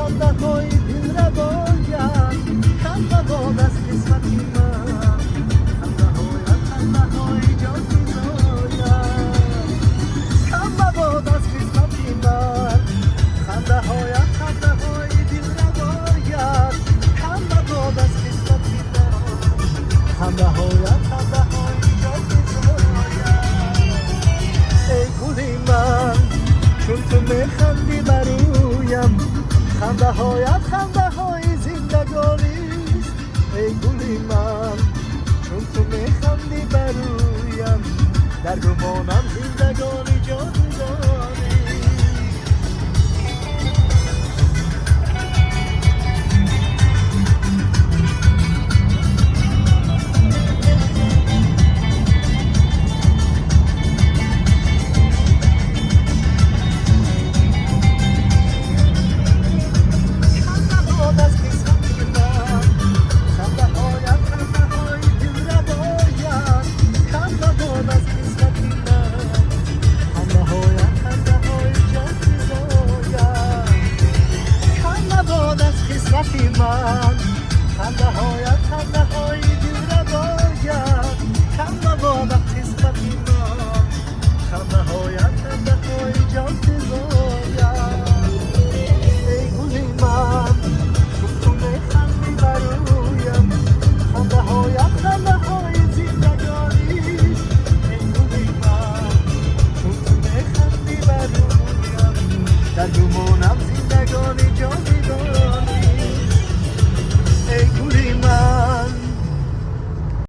خنده های دل را باید خنده باد از قسمت من خنده های جان فزاید خنده باد از قسمت من خنده های دل را باید خنده باد از قسمت من خنده های جان فزاید ای گل من چون تو میخندی برویم خنده های زندگانیست ای گل من چون تو میخندی برویم در گمانم زندگانی جاودانی من خنده های دل را باید خنده باد از قسمت من خنده های جان فزاید ای گل من چون تو میخندی برویم خنده های زندگانیست ای گل من چون تو میخندی برویم در گمانم زندگانی جان